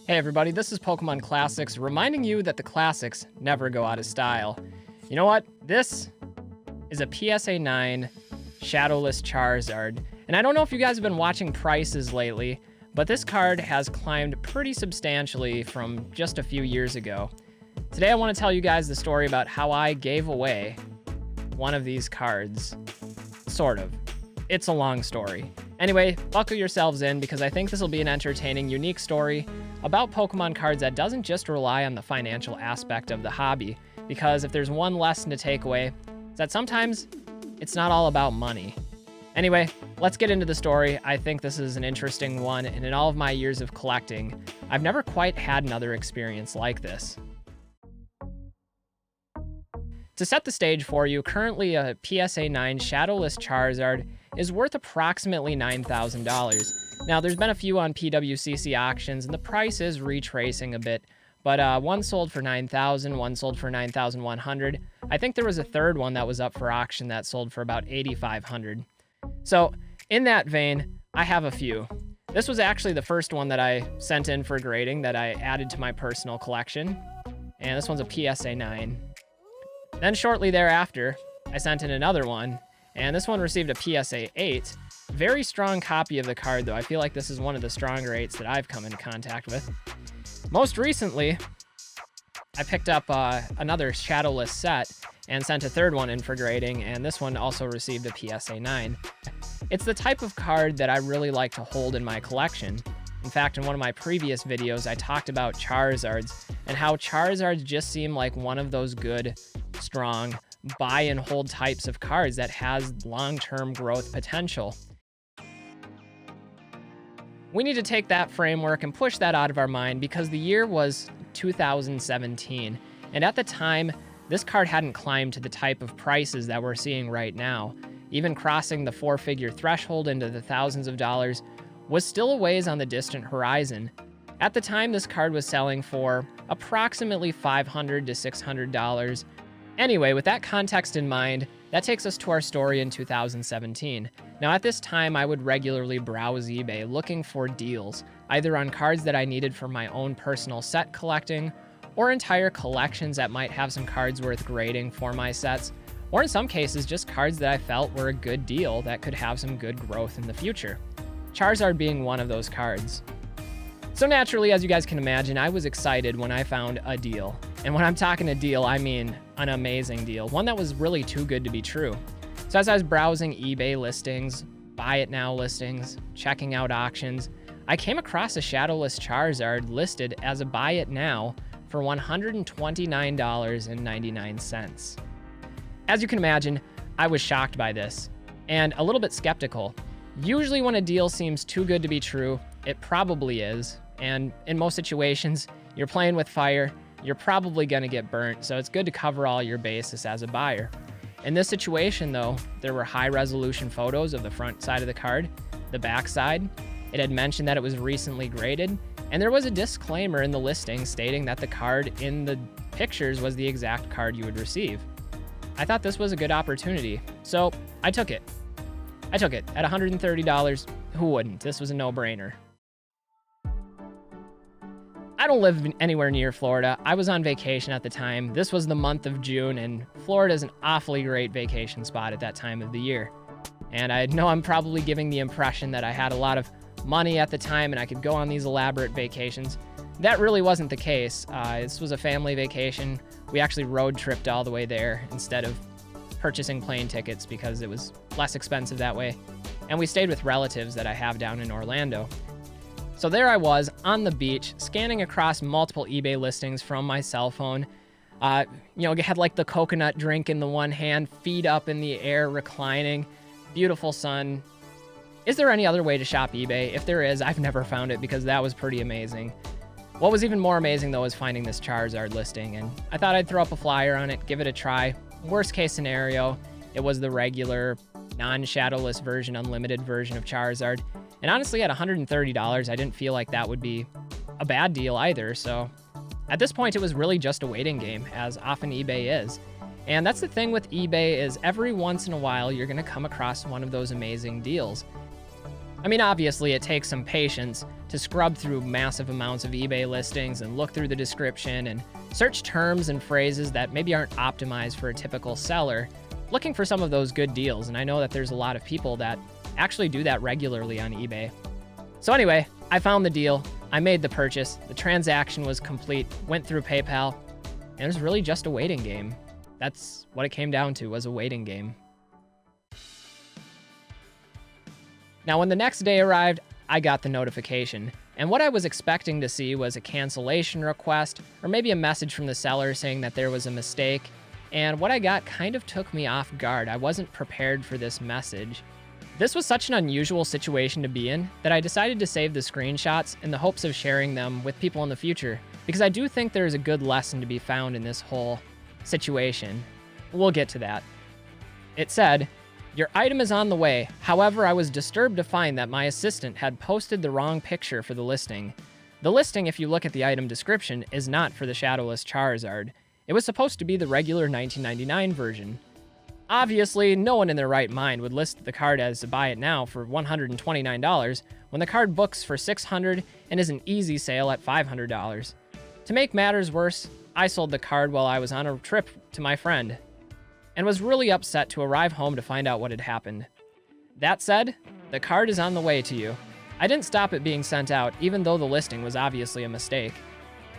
Hey everybody, this is Pokemon Classics, reminding you that the classics never go out of style. You know what? This is a PSA 9 Shadowless Charizard. And I don't know if you guys have been watching prices lately, but this card has climbed pretty substantially from just a few years ago. Today I want to tell you guys the story about how I gave away one of these cards. Sort of. It's a long story. Anyway, buckle yourselves in because I think this will be an entertaining, unique story about Pokemon cards that doesn't just rely on the financial aspect of the hobby. Because if there's one lesson to take away, it's that sometimes it's not all about money. Anyway, let's get into the story. I think this is an interesting one, and in all of my years of collecting, I've never quite had another experience like this. To set the stage for you, currently a PSA 9 Shadowless Charizard is worth approximately $9,000. Now, there's been a few on PWCC auctions, and the price is retracing a bit, but one sold for $9,000, one sold for $9,100. I think there was a third one that was up for auction that sold for about $8,500. So, in that vein, I have a few. This was actually the first one that I sent in for grading that I added to my personal collection, and this one's a PSA 9. Then shortly thereafter, I sent in another one, and this one received a PSA 8. Very strong copy of the card, though. I feel like this is one of the stronger 8s that I've come into contact with. Most recently, I picked up another Shadowless set and sent a third one in for grading, and this one also received a PSA 9. It's the type of card that I really like to hold in my collection. In fact, in one of my previous videos, I talked about Charizards and how Charizards just seem like one of those good, strong, buy and hold types of cards that has long-term growth potential. We need to take that framework and push that out of our mind because the year was 2017, and at the time, this card hadn't climbed to the type of prices that we're seeing right now. Even crossing the four-figure threshold into the thousands of dollars was still a ways on the distant horizon. At the time, this card was selling for approximately $500 to $600. Anyway, with that context in mind, that takes us to our story in 2017. Now, at this time, I would regularly browse eBay looking for deals, either on cards that I needed for my own personal set collecting, or entire collections that might have some cards worth grading for my sets, or in some cases, just cards that I felt were a good deal that could have some good growth in the future. Charizard being one of those cards. So naturally, as you guys can imagine, I was excited when I found a deal. And when I'm talking a deal, I mean an amazing deal, one that was really too good to be true. So as I was browsing eBay listings, buy it now listings, checking out auctions, I came across a Shadowless Charizard listed as a buy it now for $129.99. As you can imagine, I was shocked by this and a little bit skeptical. Usually when a deal seems too good to be true, it probably is. And in most situations, you're playing with fire, you're probably going to get burnt, so it's good to cover all your bases as a buyer. In this situation, though, there were high-resolution photos of the front side of the card, the back side. It had mentioned that it was recently graded, and there was a disclaimer in the listing stating that the card in the pictures was the exact card you would receive. I thought this was a good opportunity, so I took it. At $130, who wouldn't? This was a no-brainer. I don't live anywhere near Florida. I was on vacation at the time. This was the month of June, and Florida is an awfully great vacation spot at that time of the year. And I know I'm probably giving the impression that I had a lot of money at the time and I could go on these elaborate vacations. That really wasn't the case. This was a family vacation. We actually road tripped all the way there instead of purchasing plane tickets because it was less expensive that way. And we stayed with relatives that I have down in Orlando. So there I was on the beach, scanning across multiple eBay listings from my cell phone. Had like the coconut drink in the one hand, feet up in the air, reclining, beautiful sun. Is there any other way to shop eBay? If there is, I've never found it because that was pretty amazing. What was even more amazing though is finding this Charizard listing, and I thought I'd throw up a flyer on it, give it a try. Worst case scenario, it was the regular, non-Shadowless version, unlimited version of Charizard. And honestly, at $130, I didn't feel like that would be a bad deal either. So at this point, it was really just a waiting game, as often eBay is. And that's the thing with eBay is every once in a while, you're going to come across one of those amazing deals. I mean, obviously, it takes some patience to scrub through massive amounts of eBay listings and look through the description and search terms and phrases that maybe aren't optimized for a typical seller, looking for some of those good deals. And I know that there's a lot of people that actually do that regularly on eBay. So anyway, I found the deal. I made the purchase. The transaction was complete, went through PayPal, and it was really just a waiting game. That's what it came down to, was a waiting game. Now, when the next day arrived, I got the notification, and what I was expecting to see was a cancellation request or maybe a message from the seller saying that there was a mistake, and what I got kind of took me off guard. I wasn't prepared for this message. This was such an unusual situation to be in that I decided to save the screenshots in the hopes of sharing them with people in the future, because I do think there is a good lesson to be found in this whole situation. We'll get to that. It said, "Your item is on the way. However, I was disturbed to find that my assistant had posted the wrong picture for the listing. The listing, if you look at the item description, is not for the Shadowless Charizard. It was supposed to be the regular 1999 version. Obviously, no one in their right mind would list the card as buy it now for $129 when the card books for $600 and is an easy sale at $500. To make matters worse, I sold the card while I was on a trip to my friend and was really upset to arrive home to find out what had happened. That said, the card is on the way to you. I didn't stop it being sent out, even though the listing was obviously a mistake.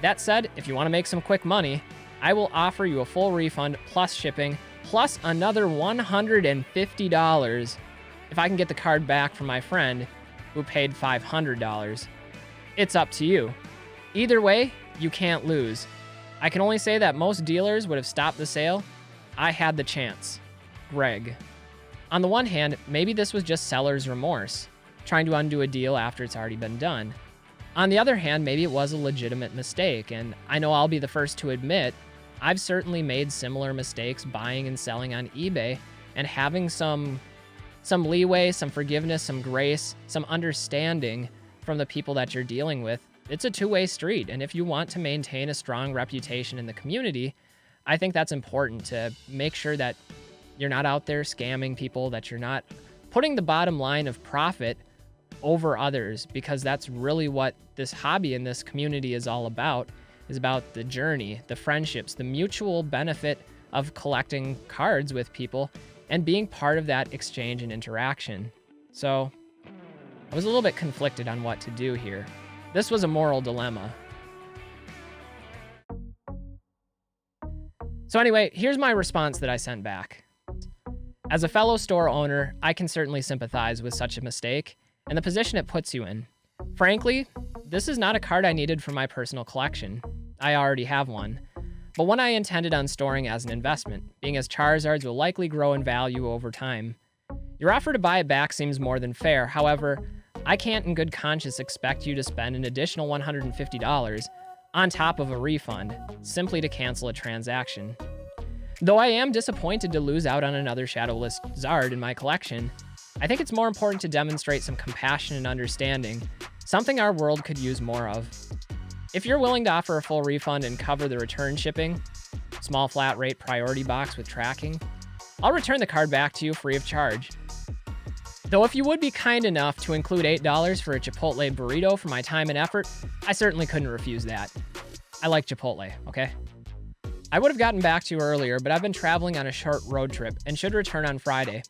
That said, if you want to make some quick money, I will offer you a full refund plus shipping, plus another $150 if I can get the card back from my friend who paid $500. It's up to you. Either way, you can't lose. I can only say that most dealers would have stopped the sale. I had the chance. Greg." On the one hand, maybe this was just seller's remorse, trying to undo a deal after it's already been done. On the other hand, maybe it was a legitimate mistake, and I know I'll be the first to admit I've certainly made similar mistakes buying and selling on eBay, and having some leeway, some forgiveness, some grace, some understanding from the people that you're dealing with. It's a two-way street, and if you want to maintain a strong reputation in the community, I think that's important to make sure that you're not out there scamming people, that you're not putting the bottom line of profit over others, because that's really what this hobby and this community is all about. Is about the journey, the friendships, the mutual benefit of collecting cards with people and being part of that exchange and interaction. So I was a little bit conflicted on what to do here. This was a moral dilemma. So anyway, here's my response that I sent back. As a fellow store owner, I can certainly sympathize with such a mistake and the position it puts you in. Frankly, this is not a card I needed for my personal collection. I already have one, but one I intended on storing as an investment, being as Charizards will likely grow in value over time. Your offer to buy it back seems more than fair. However, I can't in good conscience expect you to spend an additional $150 on top of a refund simply to cancel a transaction. Though I am disappointed to lose out on another Shadowless Charizard in my collection, I think it's more important to demonstrate some compassion and understanding, something our world could use more of. If you're willing to offer a full refund and cover the return shipping, small flat rate priority box with tracking, I'll return the card back to you free of charge. Though if you would be kind enough to include $8 for a Chipotle burrito for my time and effort, I certainly couldn't refuse that. I like Chipotle, okay? I would have gotten back to you earlier, but I've been traveling on a short road trip and should return on Friday.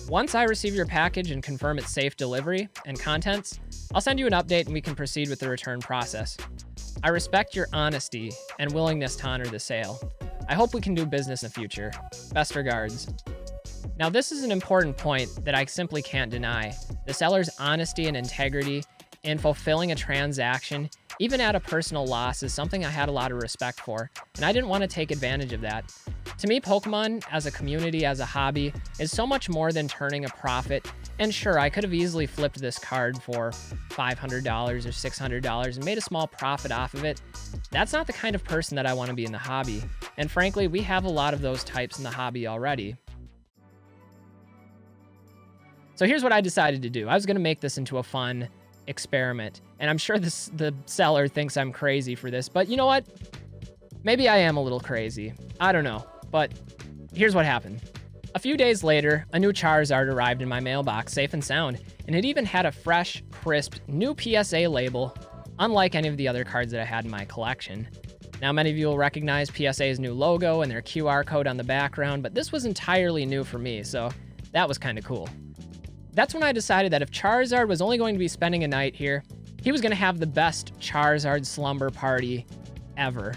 Once I receive your package and confirm its safe delivery and contents, I'll send you an update and we can proceed with the return process. I respect your honesty and willingness to honor the sale. I hope we can do business in the future. Best regards." Now, this is an important point that I simply can't deny. The seller's honesty and integrity in fulfilling a transaction, even at a personal loss, is something I had a lot of respect for, and I didn't want to take advantage of that. To me, Pokemon as a community, as a hobby, is so much more than turning a profit. And sure, I could have easily flipped this card for $500 or $600 and made a small profit off of it. That's not the kind of person that I want to be in the hobby. And frankly, we have a lot of those types in the hobby already. So here's what I decided to do. I was going to make this into a fun experiment. And I'm sure the seller thinks I'm crazy for this, but you know what? Maybe I am a little crazy. I don't know. But here's what happened. A few days later, a new Charizard arrived in my mailbox safe and sound, and it even had a fresh, crisp, new PSA label, unlike any of the other cards that I had in my collection. Now, many of you will recognize PSA's new logo and their QR code on the background, but this was entirely new for me, so that was kind of cool. That's when I decided that if Charizard was only going to be spending a night here, he was going to have the best Charizard slumber party ever.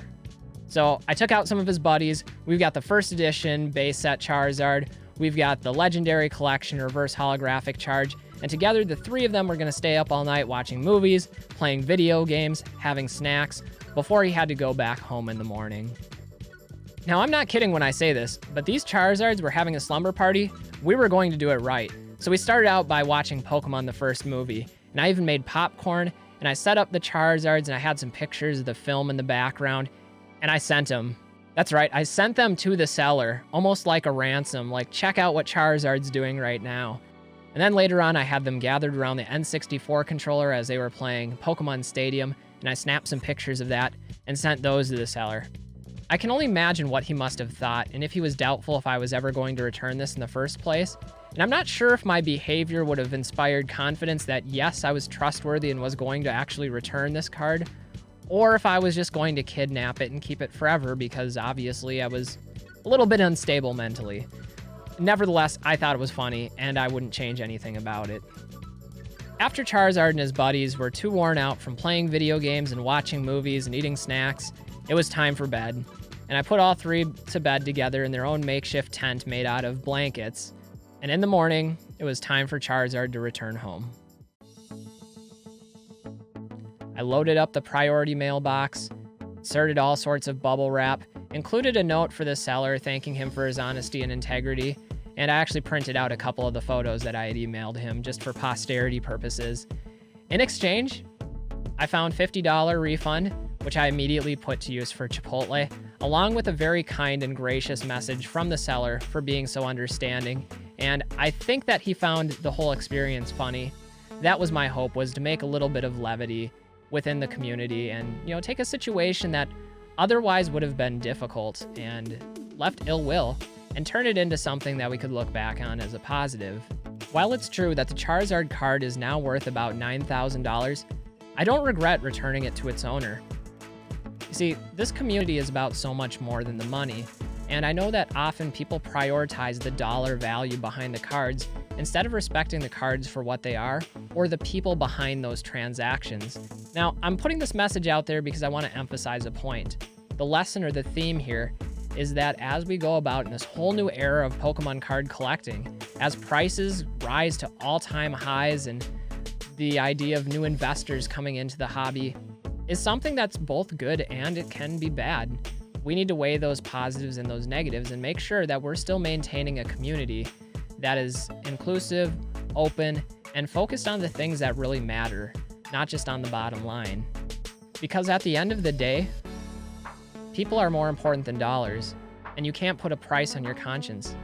So I took out some of his buddies. We've got the first edition base set Charizard. We've got the legendary collection reverse holographic charge. And together, the three of them were going to stay up all night watching movies, playing video games, having snacks, before he had to go back home in the morning. Now, I'm not kidding when I say this, but these Charizards were having a slumber party. We were going to do it right. So we started out by watching Pokemon the first movie, and I even made popcorn, and I set up the Charizards, and I had some pictures of the film in the background, and I sent them. That's right, I sent them to the seller, almost like a ransom, like, check out what Charizard's doing right now. And then later on, I had them gathered around the N64 controller as they were playing Pokemon Stadium, and I snapped some pictures of that and sent those to the seller. I can only imagine what he must have thought, and if he was doubtful if I was ever going to return this in the first place. And I'm not sure if my behavior would have inspired confidence that, yes, I was trustworthy and was going to actually return this card, or if I was just going to kidnap it and keep it forever because obviously I was a little bit unstable mentally. Nevertheless, I thought it was funny, and I wouldn't change anything about it. After Charizard and his buddies were too worn out from playing video games and watching movies and eating snacks, it was time for bed. And I put all three to bed together in their own makeshift tent made out of blankets. And in the morning, it was time for Charizard to return home. I loaded up the priority mailbox, inserted all sorts of bubble wrap, included a note for the seller thanking him for his honesty and integrity, and I actually printed out a couple of the photos that I had emailed him just for posterity purposes. In exchange, I found $50 refund, which I immediately put to use for Chipotle, along with a very kind and gracious message from the seller for being so understanding, and I think that he found the whole experience funny. That was my hope, was to make a little bit of levity within the community and, take a situation that otherwise would have been difficult and left ill will and turn it into something that we could look back on as a positive. While it's true that the Charizard card is now worth about $9,000, I don't regret returning it to its owner. You see, this community is about so much more than the money, and I know that often people prioritize the dollar value behind the cards instead of respecting the cards for what they are or the people behind those transactions. Now, I'm putting this message out there because I want to emphasize a point. The lesson or the theme here is that as we go about in this whole new era of Pokemon card collecting, as prices rise to all-time highs and the idea of new investors coming into the hobby is something that's both good and it can be bad. We need to weigh those positives and those negatives and make sure that we're still maintaining a community that is inclusive, open, and focused on the things that really matter, not just on the bottom line. Because at the end of the day, people are more important than dollars, and you can't put a price on your conscience.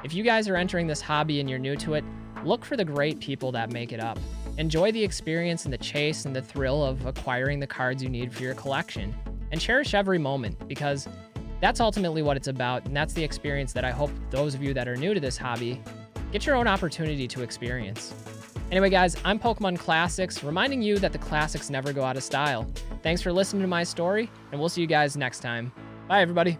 If you guys are entering this hobby and you're new to it, look for the great people that make it up. Enjoy the experience and the chase and the thrill of acquiring the cards you need for your collection. And cherish every moment, because that's ultimately what it's about, and that's the experience that I hope those of you that are new to this hobby get your own opportunity to experience. Anyway, guys, I'm Pokemon Classics, reminding you that the classics never go out of style. Thanks for listening to my story, and we'll see you guys next time. Bye, everybody.